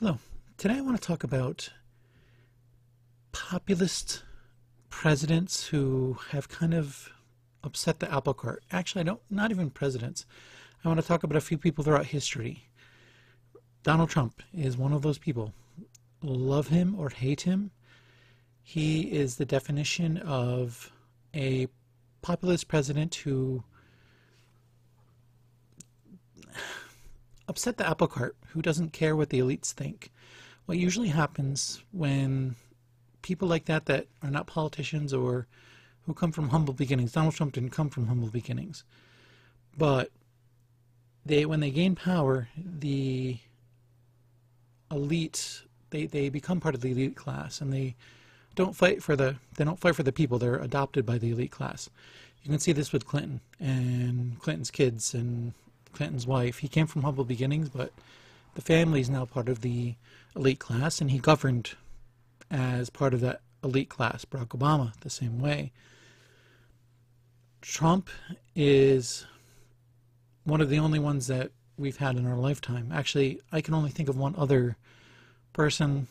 Hello. Today I want to talk about populist presidents who have kind of upset the apple cart. Actually, I don't, not even presidents. I want to talk about a few people throughout history. Donald Trump is one of those people. Love him or hate him, he is the definition of a populist president who upset the apple cart, who doesn't care what the elites think. What usually happens when people like that are not politicians or who come from humble beginnings. Donald Trump didn't come from humble beginnings, but when they gain power, the elite they become part of the elite class, and they don't fight for the people. They're adopted by the elite class. You can see this with Clinton and Clinton's kids and Clinton's wife. He came from humble beginnings, but the family is now part of the elite class, and he governed as part of that elite class. Barack Obama, the same way. Trump is one of the only ones that we've had in our lifetime. Actually, I can only think of one other president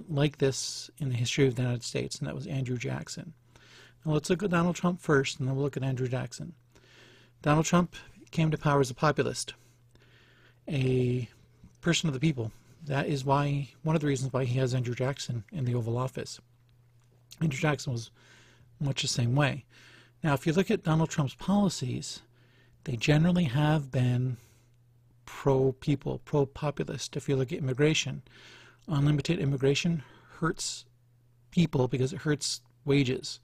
like this in the history of the United States, and that was Andrew Jackson. Now let's look at Donald Trump first, and then we'll look at Andrew Jackson. Donald Trump came to power as a populist, a person of the people. That is why, one of the reasons why he has Andrew Jackson in the Oval Office. Andrew Jackson was much the same way. Now, if you look at Donald Trump's policies, they generally have been pro-people, pro-populist. If you look at immigration, unlimited immigration hurts people because it hurts wages.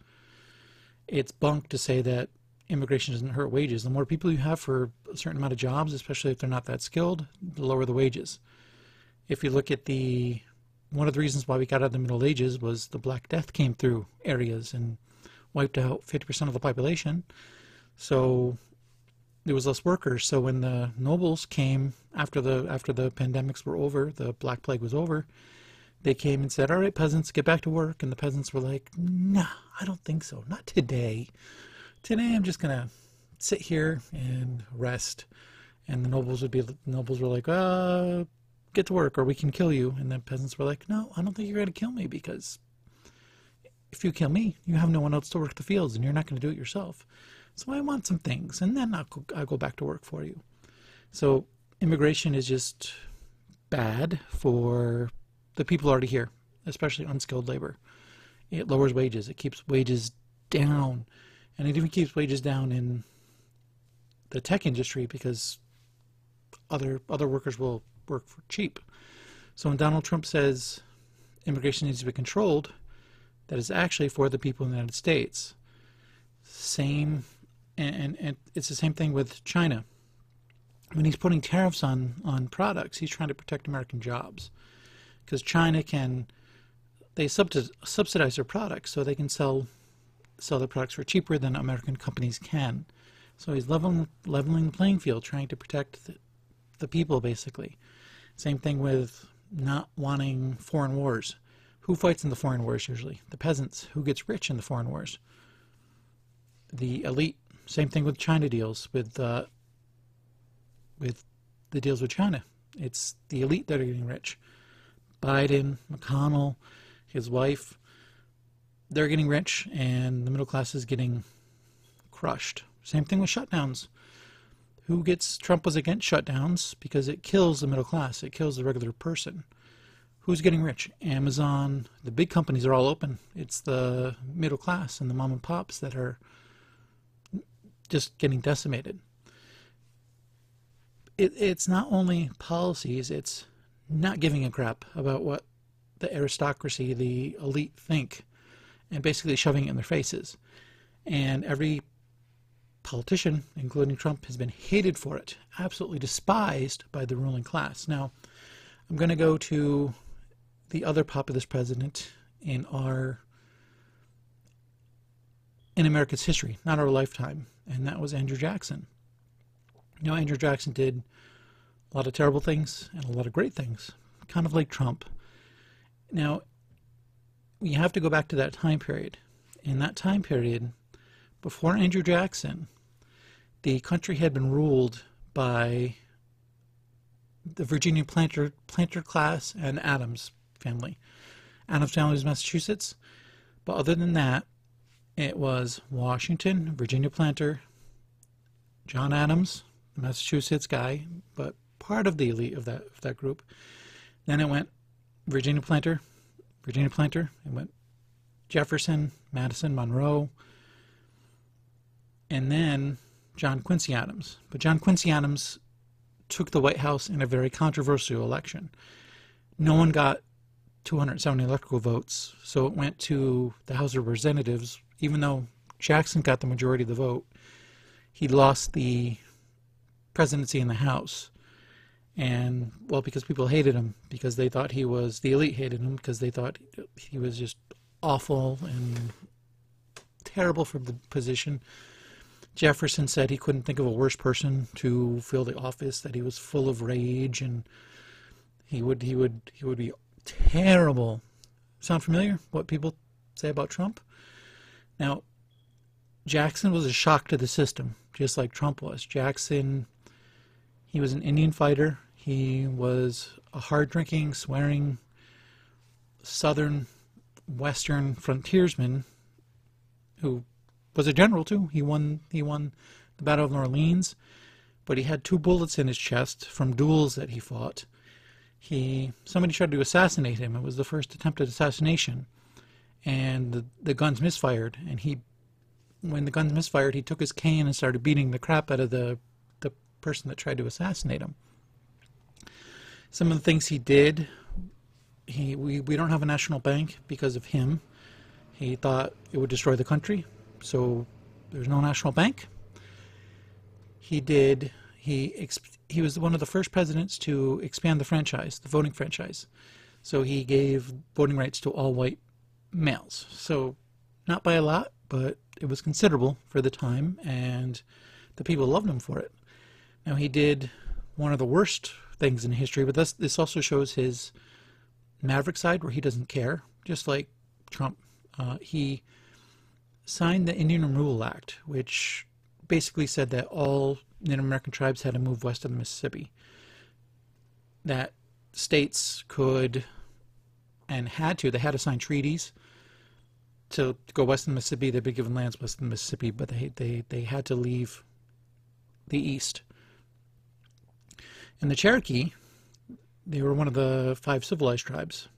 It's bunk to say that immigration doesn't hurt wages. The more people you have for a certain amount of jobs, especially if they're not that skilled, the lower the wages. If you look at one of the reasons why we got out of the Middle Ages was the Black Death came through areas and wiped out 50% of the population. So there was less workers. So when the nobles came after the pandemics were over, the Black Plague was over, they came and said, "All right, peasants, get back to work." And the peasants were like, "Nah, I don't think so. Not today. Today I'm just gonna sit here and rest." And the nobles were like, "Get to work or we can kill you." And the peasants were like, "No, I don't think you're gonna kill me, because if you kill me, you have no one else to work the fields and you're not gonna do it yourself. So I want some things, and then I'll go back to work for you." So immigration is just bad for the people already here, especially unskilled labor. It lowers wages. It keeps wages down. And it even keeps wages down in the tech industry because other workers will work for cheap. So when Donald Trump says immigration needs to be controlled, that is actually for the people in the United States. Same, and it's the same thing with China. When he's putting tariffs on products, he's trying to protect American jobs, because China they subsidize their products so they can sell their products for cheaper than American companies can. So he's leveling the playing field, trying to protect the people, basically. Same thing with not wanting foreign wars. Who fights in the foreign wars usually? The peasants. Who gets rich in the foreign wars? The elite. Same thing with China deals, with the deals with China. It's the elite that are getting rich. Biden, McConnell, his wife, they're getting rich, and the middle class is getting crushed. Same thing with shutdowns. Trump was against shutdowns because it kills the middle class. It kills the regular person. Who's getting rich? Amazon, the big companies are all open. It's the middle class and the mom and pops that are just getting decimated. It's not only policies, it's not giving a crap about what the aristocracy, the elite think, and basically shoving it in their faces. And every politician, including Trump, has been hated for it, absolutely despised by the ruling class. Now, I'm going to go to the other populist president in America's history, not our lifetime, and that was Andrew Jackson. Andrew Jackson did a lot of terrible things and a lot of great things, kind of like Trump. Now, we have to go back to that time period. In that time period, before Andrew Jackson, the country had been ruled by the Virginia planter class, and Adams family. Adams family was Massachusetts, but other than that, it was Washington, Virginia planter, John Adams, the Massachusetts guy, but part of the elite of that group. Then it went Virginia planter, it went Jefferson, Madison, Monroe, and then John Quincy Adams. But John Quincy Adams took the White House in a very controversial election. No one got 270 electoral votes, so it went to the House of Representatives. Even though Jackson got the majority of the vote, he lost the presidency in the House. And, well, because people hated him, because they thought the elite hated him, because they thought he was just awful and terrible for the position. Jefferson said he couldn't think of a worse person to fill the office, that he was full of rage, and he would be terrible. Sound familiar? What people say about Trump? Now, Jackson was a shock to the system, just like Trump was. Jackson, he was an Indian fighter. He was a hard-drinking, swearing, southern, western frontiersman who was a general too. He won the Battle of New Orleans, but he had 2 bullets in his chest from duels that he fought. Somebody tried to assassinate him. It was the first attempted assassination, and the guns misfired. And when the guns misfired, he took his cane and started beating the crap out of the person that tried to assassinate him. Some of the things he did, we don't have a national bank because of him. He thought it would destroy the country, so there's no national bank. He was one of the first presidents to expand the voting franchise. So he gave voting rights to all white males. So not by a lot, but it was considerable for the time, and the people loved him for it. Now, he did one of the worst things in history, but this also shows his maverick side, where he doesn't care, just like Trump. He signed the Indian Removal Act, which basically said that all Native American tribes had to move west of the Mississippi. That states could and they had to sign treaties to go west of the Mississippi. They'd been given lands west of the Mississippi, but they had to leave the east. And the Cherokee, they were one of the 5 civilized tribes.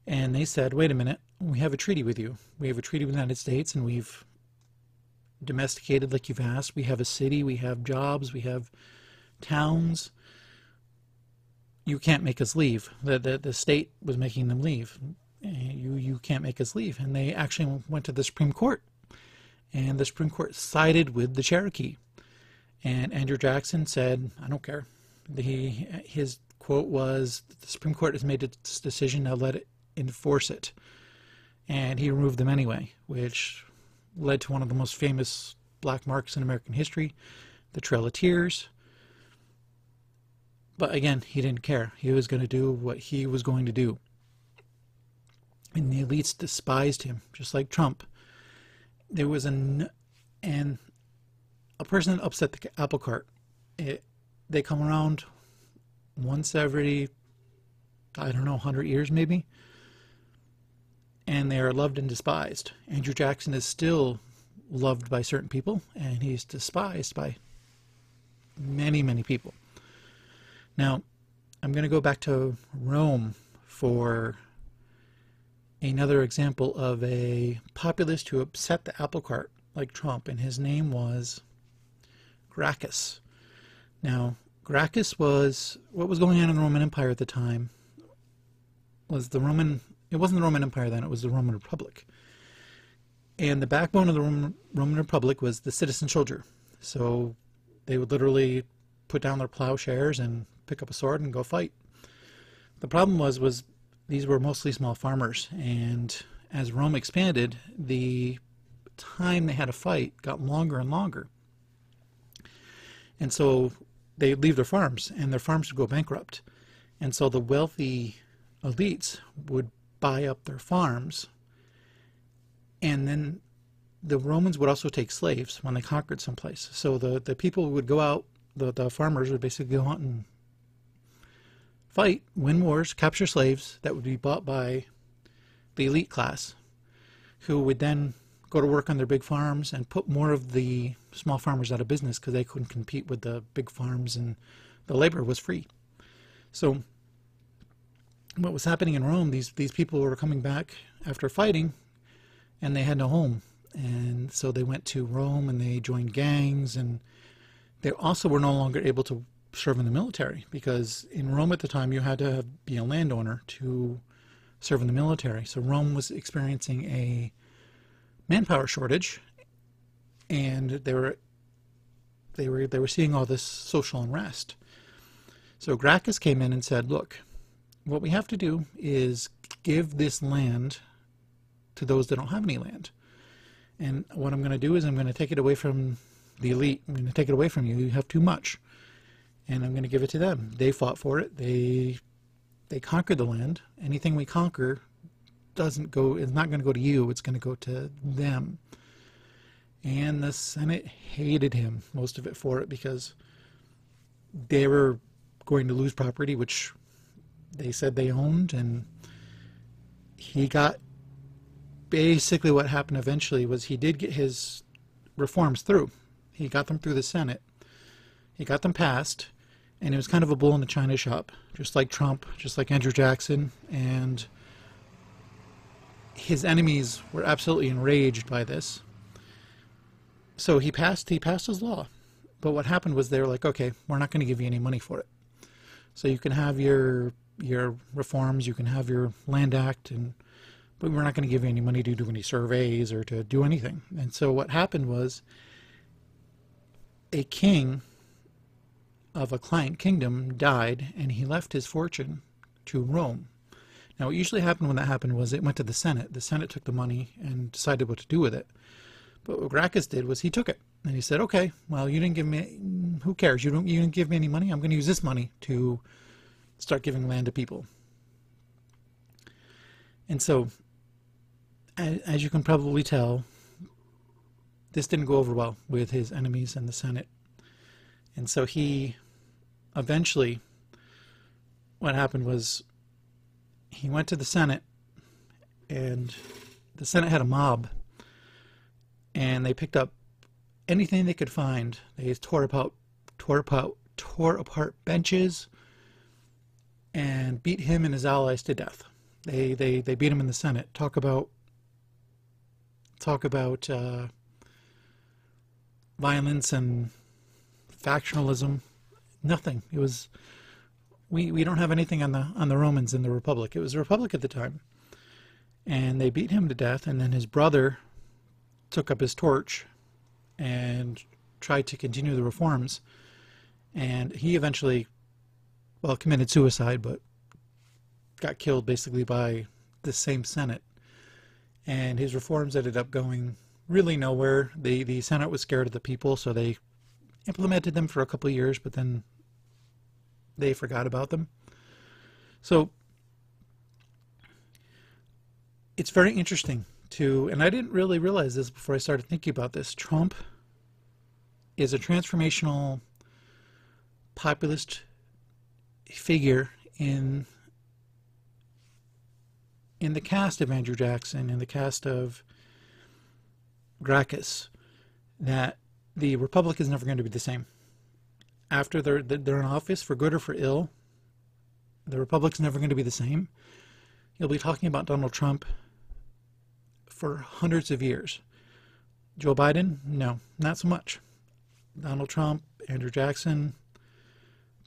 And they said, wait a minute, we have a treaty with you. We have a treaty with the United States, and we've domesticated like you've asked. We have a city, we have jobs, we have towns. You can't make us leave. The state was making them leave. You can't make us leave. And they actually went to the Supreme Court. And the Supreme Court sided with the Cherokee. And Andrew Jackson said, I don't care. His quote was, the Supreme Court has made its decision, now let it enforce it. And he removed them anyway, which led to one of the most famous black marks in American history, the Trail of Tears. But again, he didn't care. He was going to do what he was going to do. And the elites despised him, just like Trump. There was a person that upset the apple cart. They come around once every, 100 years maybe. And they are loved and despised. Andrew Jackson is still loved by certain people, and he's despised by many, many people. Now, I'm going to go back to Rome for another example of a populist who upset the apple cart like Trump, and his name was Gracchus. Now, Gracchus was, what was going on in the Roman Empire at the time was it wasn't the Roman Empire then, it was the Roman Republic. And the backbone of the Roman Republic was the citizen soldier. So they would literally put down their plowshares and pick up a sword and go fight. The problem was these were mostly small farmers, and as Rome expanded, the time they had to fight got longer and longer. And so they'd leave their farms, and their farms would go bankrupt. And so the wealthy elites would buy up their farms, and then the Romans would also take slaves when they conquered someplace. So the people would go out, the farmers would basically go out and fight, win wars, capture slaves that would be bought by the elite class, who would then go to work on their big farms and put more of the small farmers out of business because they couldn't compete with the big farms and the labor was free. So what was happening in Rome, these people were coming back after fighting and they had no home. And so they went to Rome and they joined gangs, and they also were no longer able to serve in the military, because in Rome at the time you had to be a landowner to serve in the military. So Rome was experiencing a manpower shortage, and they were seeing all this social unrest. So Gracchus came in and said, look, what we have to do is give this land to those that don't have any land. And what I'm going to do is I'm going to take it away from the elite. I'm going to take it away from you. You have too much. And I'm going to give it to them. They fought for it. They conquered the land. Anything we conquer is not going to go to you. It's going to go to them. And the Senate hated him, most of it, for it, because they were going to lose property, which they said they owned. And he got... Basically what happened eventually was he did get his reforms through. He got them through the Senate. He got them passed, and it was kind of a bull in the china shop, just like Trump, just like Andrew Jackson, and his enemies were absolutely enraged by this. So he passed his law. But what happened was they were like, okay, we're not going to give you any money for it. So you can have your reforms, you can have your Land Act, but we're not going to give you any money to do any surveys or to do anything. And so what happened was a king of a client kingdom died, and he left his fortune to Rome. Now, what usually happened when that happened was it went to the Senate. The Senate took the money and decided what to do with it. But what Gracchus did was he took it, and he said, okay, well, you didn't give me, who cares? You didn't give me any money. I'm going to use this money to start giving land to people. And so, as you can probably tell, this didn't go over well with his enemies in the Senate. And so he eventually, what happened was he went to the Senate, and the Senate had a mob, and they picked up anything they could find. They tore apart benches and beat him and his allies to death. They beat him in the Senate. Talk about violence and factionalism. Nothing. It was we don't have anything on the Romans in the Republic. It was a republic at the time, and they beat him to death. And then his brother took up his torch and tried to continue the reforms, and he eventually, well, committed suicide, but got killed basically by the same Senate. And his reforms ended up going really nowhere. The Senate was scared of the people, so they implemented them for a couple of years, but then they forgot about them. So it's very interesting and I didn't really realize this before I started thinking about this. Trump is a transformational populist figure in the cast of Andrew Jackson, in the cast of Gracchus, that the Republic is never going to be the same. After they're in office, for good or for ill, the Republic's never going to be the same. You'll be talking about Donald Trump for hundreds of years. Joe Biden, no, not so much. Donald Trump, Andrew Jackson,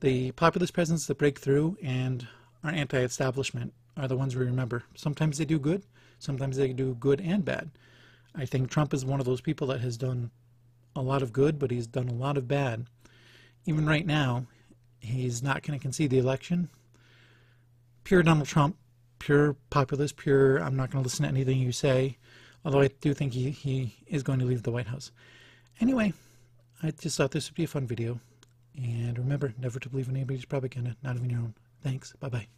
the populist presidents that break through and are anti-establishment are the ones we remember. Sometimes they do good, sometimes they do good and bad. I think Trump is one of those people that has done a lot of good, but he's done a lot of bad. Even right now, he's not going to concede the election. Pure Donald Trump, pure populist, pure I'm not going to listen to anything you say, although I do think he is going to leave the White House. Anyway, I just thought this would be a fun video. And remember, never to believe in anybody's propaganda, not even your own. Thanks. Bye-bye.